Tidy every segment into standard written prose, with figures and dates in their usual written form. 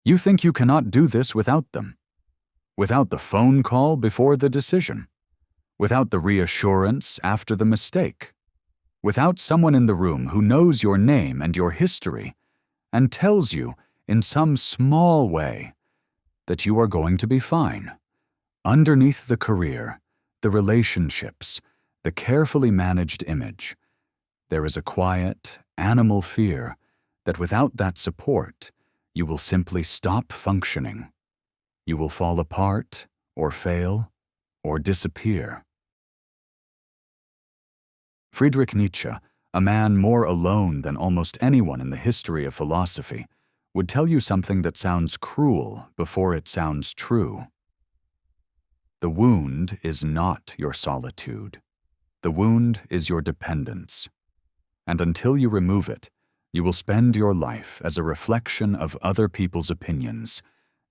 You think you cannot do this without them, without the phone call before the decision, without the reassurance after the mistake, without someone in the room who knows your name and your history and tells you in some small way that you are going to be fine. Underneath the career, the relationships, the carefully managed image, there is a quiet, animal fear that without that support, you will simply stop functioning. You will fall apart, or fail, or disappear. Friedrich Nietzsche, a man more alone than almost anyone in the history of philosophy, would tell you something that sounds cruel before it sounds true. The wound is not your solitude. The wound is your dependence. And until you remove it, you will spend your life as a reflection of other people's opinions,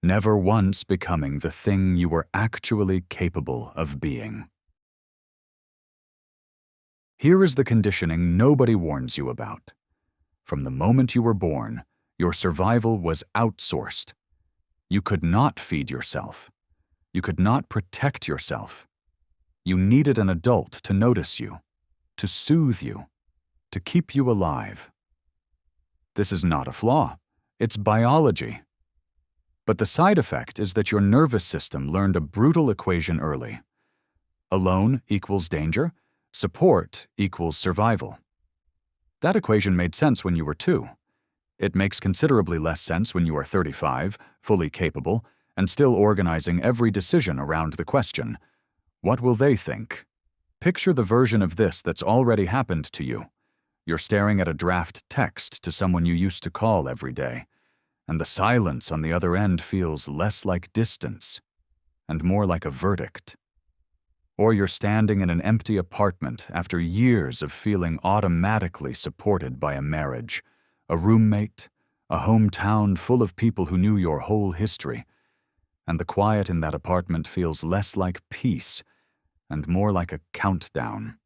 never once becoming the thing you were actually capable of being. Here is the conditioning nobody warns you about. From the moment you were born, your survival was outsourced. You could not feed yourself. You could not protect yourself. You needed an adult to notice you, to soothe you, to keep you alive. This is not a flaw. It's biology. But the side effect is that your nervous system learned a brutal equation early. Alone equals danger. Support equals survival. That equation made sense when you were 2. It makes considerably less sense when you are 35, fully capable, and still organizing every decision around the question, what will they think? Picture the version of this that's already happened to you. You're staring at a draft text to someone you used to call every day, and the silence on the other end feels less like distance and more like a verdict. Or you're standing in an empty apartment after years of feeling automatically supported by a marriage, a roommate, a hometown full of people who knew your whole history, and the quiet in that apartment feels less like peace and more like a countdown.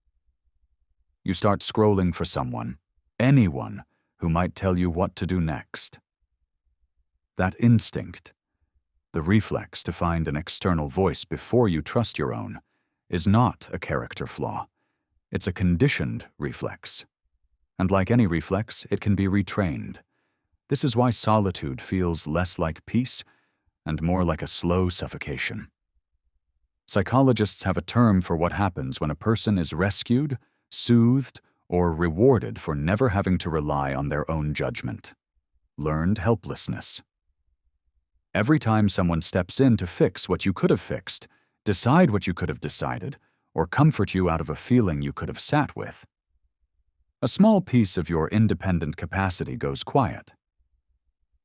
You start scrolling for someone, anyone, who might tell you what to do next. That instinct, the reflex to find an external voice before you trust your own, is not a character flaw. It's a conditioned reflex. And like any reflex, it can be retrained. This is why solitude feels less like peace and more like a slow suffocation. Psychologists have a term for what happens when a person is rescued, soothed, or rewarded for never having to rely on their own judgment. Learned helplessness. Every time someone steps in to fix what you could have fixed, decide what you could have decided, or comfort you out of a feeling you could have sat with, a small piece of your independent capacity goes quiet.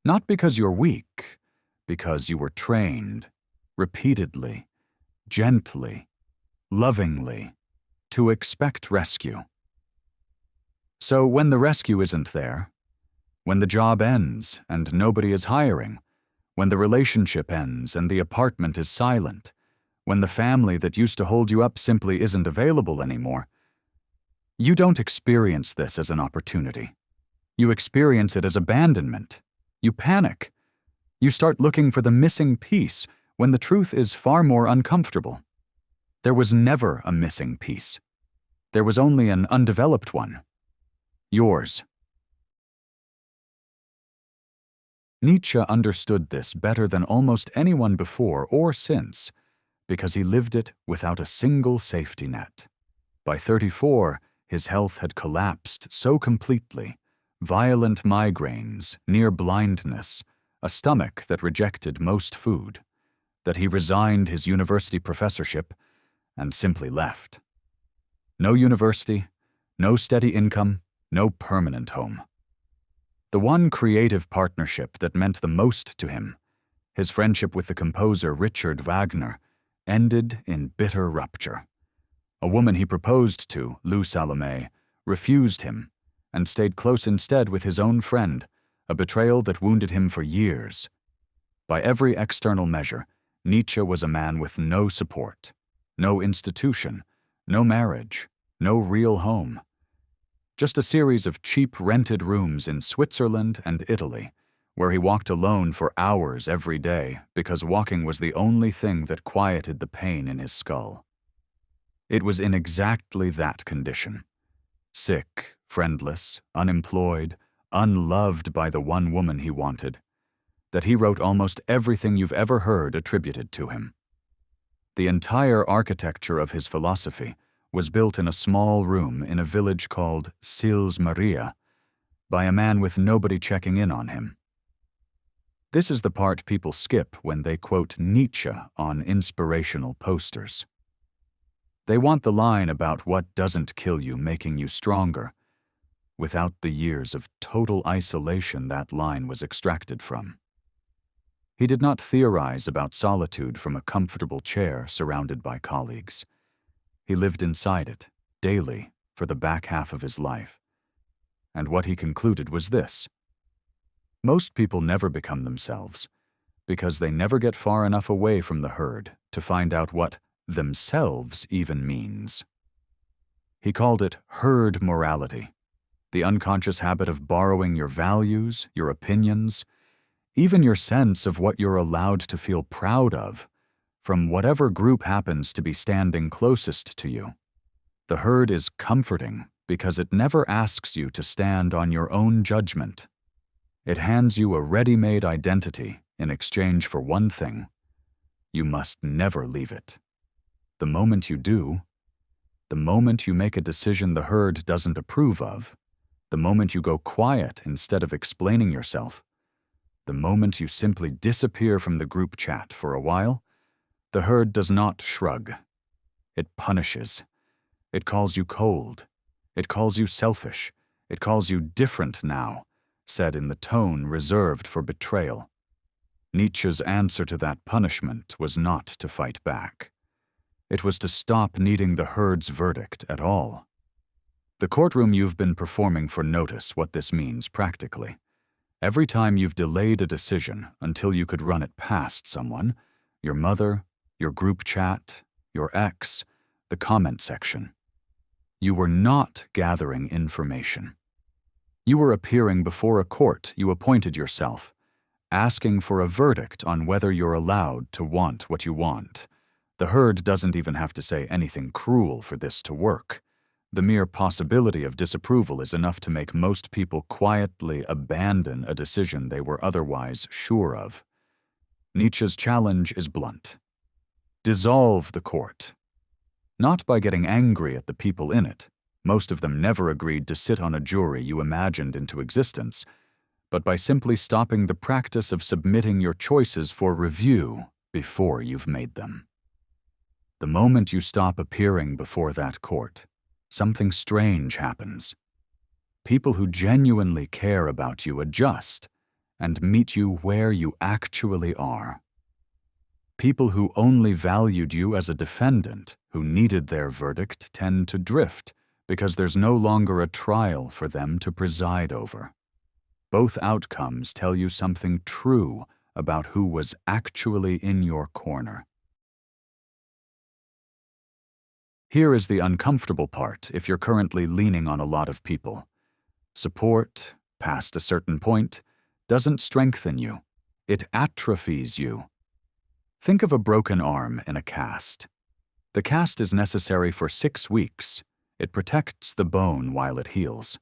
Not because you're weak, because you were trained, repeatedly, gently, lovingly, to expect rescue. So when the rescue isn't there, when the job ends and nobody is hiring, when the relationship ends and the apartment is silent, when the family that used to hold you up simply isn't available anymore, you don't experience this as an opportunity. You experience it as abandonment. You panic. You start looking for the missing piece when the truth is far more uncomfortable. There was never a missing piece. There was only an undeveloped one. Yours. Nietzsche understood this better than almost anyone before or since, because he lived it without a single safety net. By 34, his health had collapsed so completely, violent migraines, near blindness, a stomach that rejected most food, that he resigned his university professorship and simply left. No university, no steady income, no permanent home. The one creative partnership that meant the most to him, his friendship with the composer Richard Wagner, ended in bitter rupture. A woman he proposed to, Lou Salome, refused him and stayed close instead with his own friend, a betrayal that wounded him for years. By every external measure, Nietzsche was a man with no support, no institution, no marriage, no real home. Just a series of cheap rented rooms in Switzerland and Italy, where he walked alone for hours every day because walking was the only thing that quieted the pain in his skull. It was in exactly that condition, sick, friendless, unemployed, unloved by the one woman he wanted, that he wrote almost everything you've ever heard attributed to him. The entire architecture of his philosophy was built in a small room in a village called Sils Maria by a man with nobody checking in on him. This is the part people skip when they quote Nietzsche on inspirational posters. They want the line about what doesn't kill you making you stronger, without the years of total isolation that line was extracted from. He did not theorize about solitude from a comfortable chair surrounded by colleagues. He lived inside it, daily, for the back half of his life. And what he concluded was this: most people never become themselves because they never get far enough away from the herd to find out what themselves even means. He called it herd morality, the unconscious habit of borrowing your values, your opinions, even your sense of what you're allowed to feel proud of from whatever group happens to be standing closest to you. The herd is comforting because it never asks you to stand on your own judgment. It hands you a ready-made identity in exchange for one thing: you must never leave it. The moment you do, the moment you make a decision the herd doesn't approve of, the moment you go quiet instead of explaining yourself, the moment you simply disappear from the group chat for a while, the herd does not shrug. It punishes. It calls you cold. It calls you selfish. It calls you different now, said in the tone reserved for betrayal. Nietzsche's answer to that punishment was not to fight back. It was to stop needing the herd's verdict at all. The courtroom you've been performing for notice what this means practically. Every time you've delayed a decision until you could run it past someone, your mother, your group chat, your ex, the comment section, you were not gathering information. You were appearing before a court you appointed yourself, asking for a verdict on whether you're allowed to want what you want. The herd doesn't even have to say anything cruel for this to work. The mere possibility of disapproval is enough to make most people quietly abandon a decision they were otherwise sure of. Nietzsche's challenge is blunt. Dissolve the court. Not by getting angry at the people in it. Most of them never agreed to sit on a jury you imagined into existence, but by simply stopping the practice of submitting your choices for review before you've made them. The moment you stop appearing before that court, something strange happens. People who genuinely care about you adjust and meet you where you actually are. People who only valued you as a defendant, who needed their verdict, tend to drift because there's no longer a trial for them to preside over. Both outcomes tell you something true about who was actually in your corner. Here is the uncomfortable part if you're currently leaning on a lot of people. Support, past a certain point, doesn't strengthen you. It atrophies you. Think of a broken arm in a cast. The cast is necessary for 6 weeks. It protects the bone while it heals.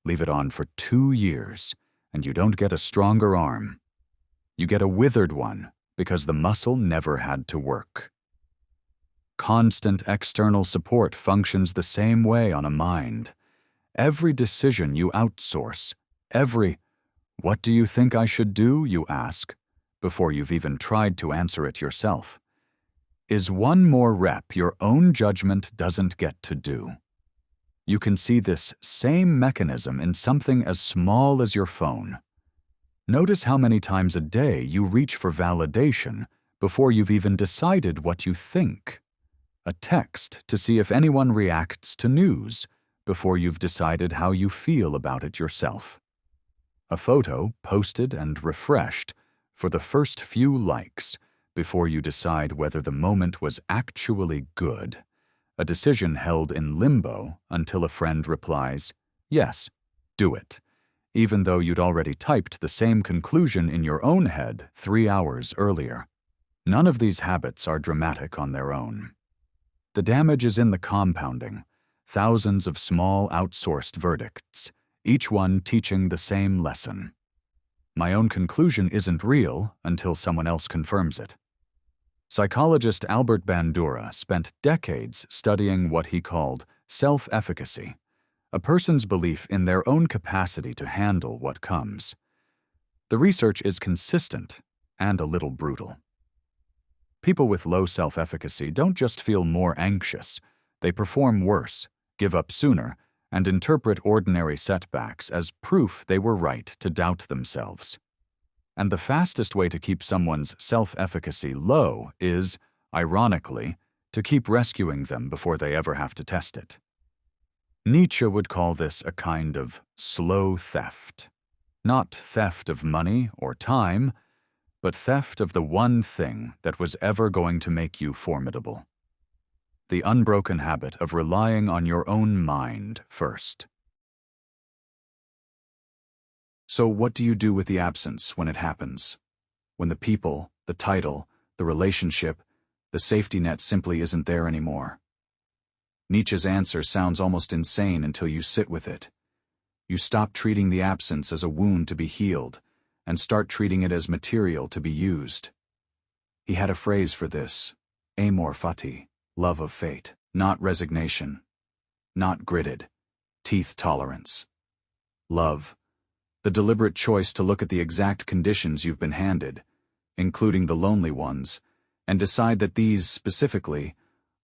Leave it on for 2 years, and you don't get a stronger arm. You get a withered one because the muscle never had to work. Constant external support functions the same way on a mind. Every decision you outsource, every "what do you think I should do?" you ask, before you've even tried to answer it yourself, is one more rep your own judgment doesn't get to do. You can see this same mechanism in something as small as your phone. Notice how many times a day you reach for validation before you've even decided what you think. A text to see if anyone reacts to news before you've decided how you feel about it yourself. A photo posted and refreshed for the first few likes before you decide whether the moment was actually good. A decision held in limbo until a friend replies, "Yes, do it," even though you'd already typed the same conclusion in your own head 3 hours earlier. None of these habits are dramatic on their own. The damage is in the compounding, thousands of small outsourced verdicts, each one teaching the same lesson. My own conclusion isn't real until someone else confirms it. Psychologist Albert Bandura spent decades studying what he called self-efficacy, a person's belief in their own capacity to handle what comes. The research is consistent and a little brutal. People with low self-efficacy don't just feel more anxious, they perform worse, give up sooner, and interpret ordinary setbacks as proof they were right to doubt themselves. And the fastest way to keep someone's self-efficacy low is, ironically, to keep rescuing them before they ever have to test it. Nietzsche would call this a kind of slow theft. Not theft of money or time, but theft of the one thing that was ever going to make you formidable. The unbroken habit of relying on your own mind first. So what do you do with the absence when it happens? When the people, the title, the relationship, the safety net simply isn't there anymore? Nietzsche's answer sounds almost insane until you sit with it. You stop treating the absence as a wound to be healed and start treating it as material to be used. He had a phrase for this: Amor, Fati, love of fate, not resignation, not gritted, teeth tolerance. Love, the deliberate choice to look at the exact conditions you've been handed, including the lonely ones, and decide that these, specifically,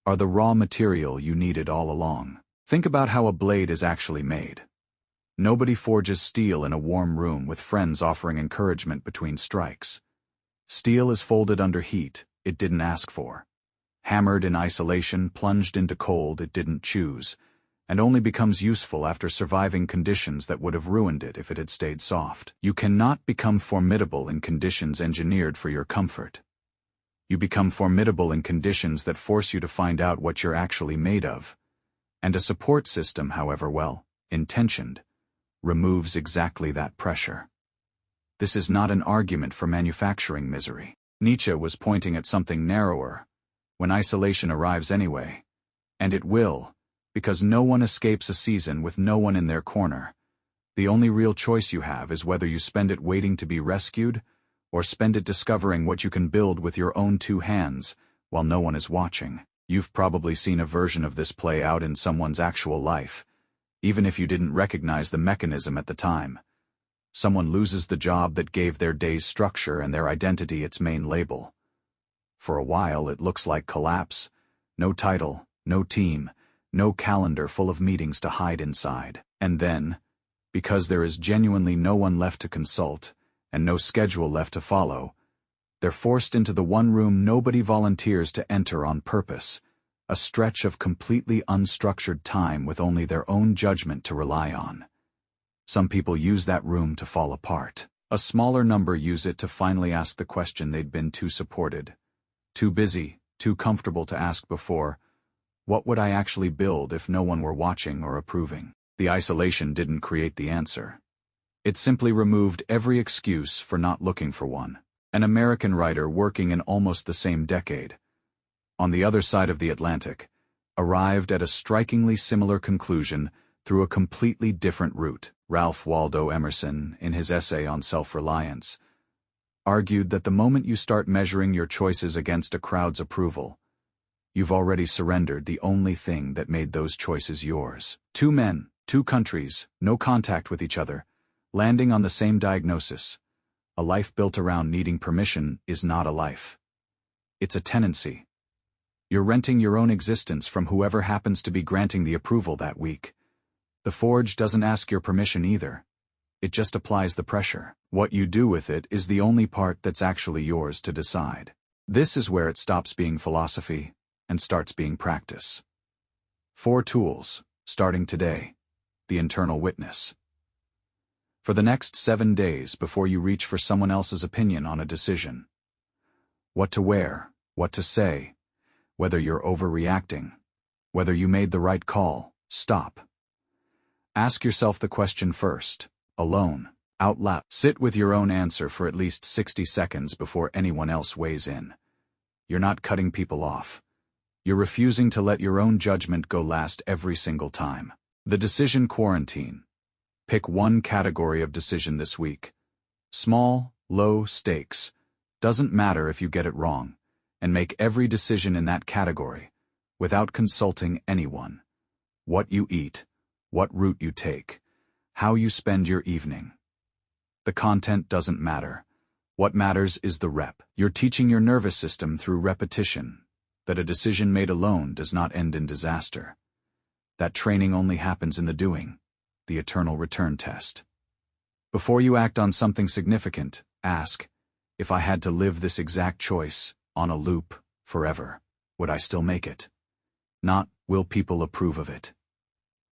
are the raw material you needed all along. Think about how a blade is actually made. Nobody forges steel in a warm room with friends offering encouragement between strikes. Steel is folded under heat it didn't ask for, hammered in isolation, plunged into cold it didn't choose, and only becomes useful after surviving conditions that would have ruined it if it had stayed soft. You cannot become formidable in conditions engineered for your comfort. You become formidable in conditions that force you to find out what you're actually made of. And a support system, however well-intentioned, removes exactly that pressure. This is not an argument for manufacturing misery. Nietzsche was pointing at something narrower. When isolation arrives anyway, and it will, because no one escapes a season with no one in their corner, the only real choice you have is whether you spend it waiting to be rescued or spend it discovering what you can build with your own 2 hands while no one is watching. You've probably seen a version of this play out in someone's actual life, even if you didn't recognize the mechanism at the time. Someone loses the job that gave their day's structure and their identity its main label. For a while it looks like collapse. No title, no team, no calendar full of meetings to hide inside. And then, because there is genuinely no one left to consult, and no schedule left to follow, they're forced into the one room nobody volunteers to enter on purpose, a stretch of completely unstructured time with only their own judgment to rely on. Some people use that room to fall apart. A smaller number use it to finally ask the question they'd been too supported, too busy, too comfortable to ask before: what would I actually build if no one were watching or approving? The isolation didn't create the answer. It simply removed every excuse for not looking for one. An American writer working in almost the same decade, on the other side of the Atlantic, arrived at a strikingly similar conclusion through a completely different route. Ralph Waldo Emerson, in his essay on Self-Reliance, argued that the moment you start measuring your choices against a crowd's approval, you've already surrendered the only thing that made those choices yours. 2 men, 2 countries, no contact with each other, landing on the same diagnosis. A life built around needing permission is not a life. It's a tenancy. You're renting your own existence from whoever happens to be granting the approval that week. The forge doesn't ask your permission either. It just applies the pressure. What you do with it is the only part that's actually yours to decide. This is where it stops being philosophy and starts being practice. 4 tools, starting today. The internal witness. For the next 7 days before you reach for someone else's opinion on a decision. What to wear, what to say, whether you're overreacting, whether you made the right call, stop. Ask yourself the question first, alone, out loud. Sit with your own answer for at least 60 seconds before anyone else weighs in. You're not cutting people off. You're refusing to let your own judgment go last every single time. The decision quarantine. Pick one category of decision this week. Small, low stakes. Doesn't matter if you get it wrong. And make every decision in that category, without consulting anyone. What you eat, what route you take, how you spend your evening. The content doesn't matter. What matters is the rep. You're teaching your nervous system through repetition that a decision made alone does not end in disaster. That training only happens in the doing, the eternal return test. Before you act on something significant, ask, if I had to live this exact choice, on a loop, forever, would I still make it? Not, will people approve of it?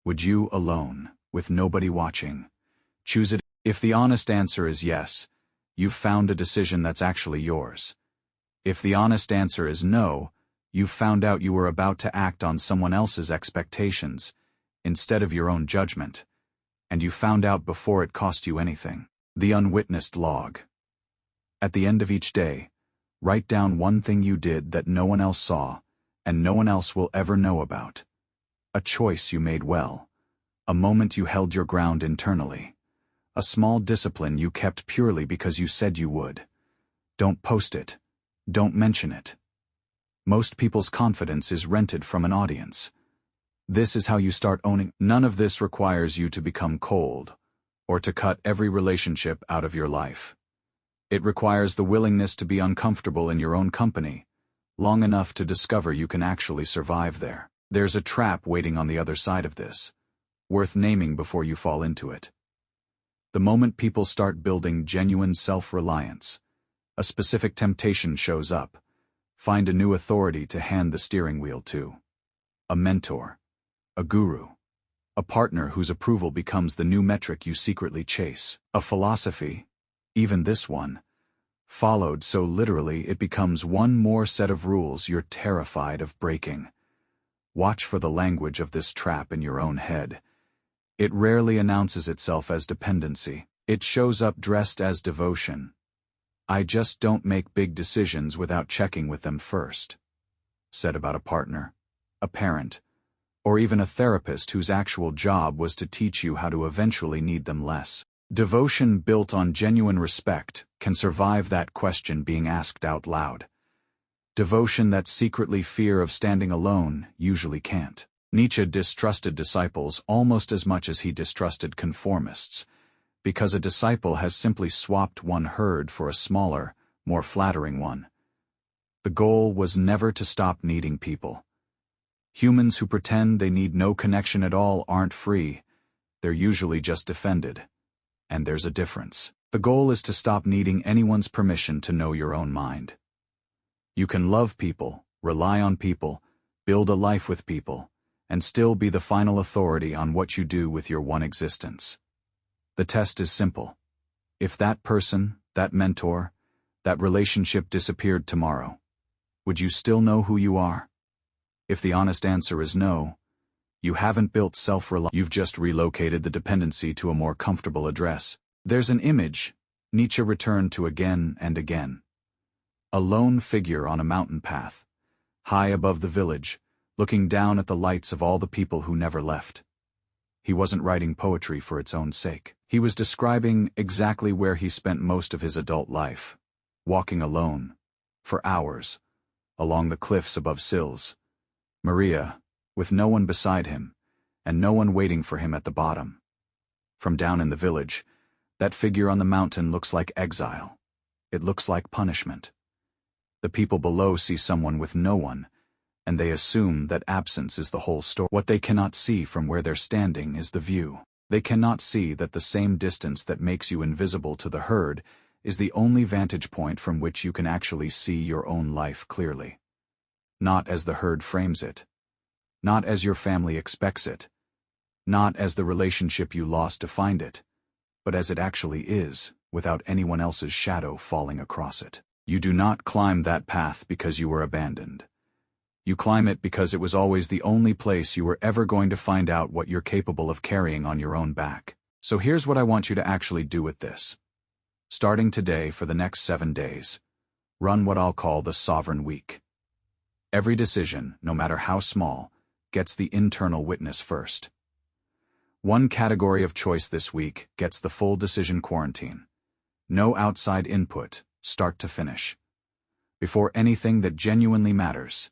Would you, alone, with nobody watching, choose it? If the honest answer is yes, you've found a decision that's actually yours. If the honest answer is no, you've found out you were about to act on someone else's expectations, instead of your own judgment, and you found out before it cost you anything. The unwitnessed log. At the end of each day, write down one thing you did that no one else saw, and no one else will ever know about. A choice you made well. A moment you held your ground internally. A small discipline you kept purely because you said you would. Don't post it. Don't mention it. Most people's confidence is rented from an audience. This is how you start owning. None of this requires you to become cold, or to cut every relationship out of your life. It requires the willingness to be uncomfortable in your own company, long enough to discover you can actually survive there. There's a trap waiting on the other side of this, worth naming before you fall into it. The moment people start building genuine self-reliance, a specific temptation shows up. Find a new authority to hand the steering wheel to. A mentor, a guru, a partner whose approval becomes the new metric you secretly chase. A philosophy, even this one, followed so literally it becomes one more set of rules you're terrified of breaking. Watch for the language of this trap in your own head. It rarely announces itself as dependency. It shows up dressed as devotion. I just don't make big decisions without checking with them first. Said about a partner, a parent, or even a therapist whose actual job was to teach you how to eventually need them less. Devotion built on genuine respect can survive that question being asked out loud. Devotion that's secretly fear of standing alone usually can't. Nietzsche distrusted disciples almost as much as he distrusted conformists, because a disciple has simply swapped one herd for a smaller, more flattering one. The goal was never to stop needing people. Humans who pretend they need no connection at all aren't free, they're usually just defended. And there's a difference. The goal is to stop needing anyone's permission to know your own mind. You can love people, rely on people, build a life with people, and still be the final authority on what you do with your one existence. The test is simple. If that person, that mentor, that relationship disappeared tomorrow, would you still know who you are? If the honest answer is no, you haven't built self-reliance. You've just relocated the dependency to a more comfortable address. There's an image Nietzsche returned to again and again. A lone figure on a mountain path, high above the village, looking down at the lights of all the people who never left. He wasn't writing poetry for its own sake. He was describing exactly where he spent most of his adult life, walking alone, for hours, along the cliffs above Sills. Maria, with no one beside him, and no one waiting for him at the bottom. From down in the village, that figure on the mountain looks like exile. It looks like punishment. The people below see someone with no one, and they assume that absence is the whole story. What they cannot see from where they're standing is the view. They cannot see that the same distance that makes you invisible to the herd is the only vantage point from which you can actually see your own life clearly. Not as the herd frames it. Not as your family expects it. Not as the relationship you lost to find it. But as it actually is, without anyone else's shadow falling across it. You do not climb that path because you were abandoned. You climb it because it was always the only place you were ever going to find out what you're capable of carrying on your own back. So here's what I want you to actually do with this. Starting today for the next 7 days, run what I'll call the Sovereign Week. Every decision, no matter how small, gets the internal witness first. One category of choice this week gets the full decision quarantine. No outside input, start to finish. Before anything that genuinely matters,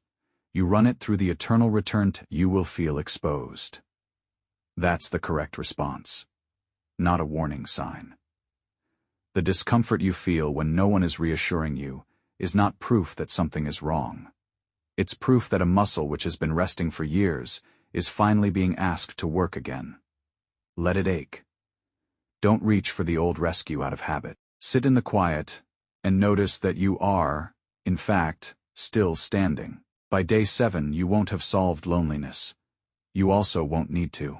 you run it through the eternal return to you will feel exposed. That's the correct response, not a warning sign. The discomfort you feel when no one is reassuring you is not proof that something is wrong. It's proof that a muscle which has been resting for years is finally being asked to work again. Let it ache. Don't reach for the old rescue out of habit. Sit in the quiet and notice that you are, in fact, still standing. By day 7, you won't have solved loneliness. You also won't need to.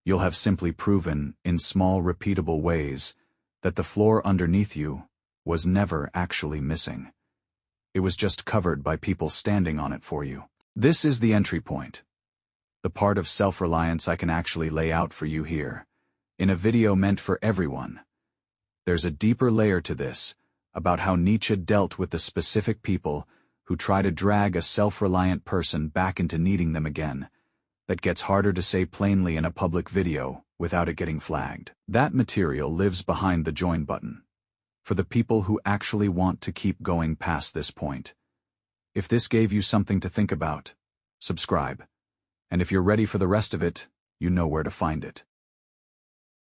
You'll have simply proven, in small, repeatable ways, that the floor underneath you was never actually missing. It was just covered by people standing on it for you. This is the entry point. The part of self-reliance I can actually lay out for you here, in a video meant for everyone. There's a deeper layer to this, about how Nietzsche dealt with the specific people who try to drag a self-reliant person back into needing them again, that gets harder to say plainly in a public video without it getting flagged. That material lives behind the join button, for the people who actually want to keep going past this point. If this gave you something to think about, subscribe. And if you're ready for the rest of it, you know where to find it.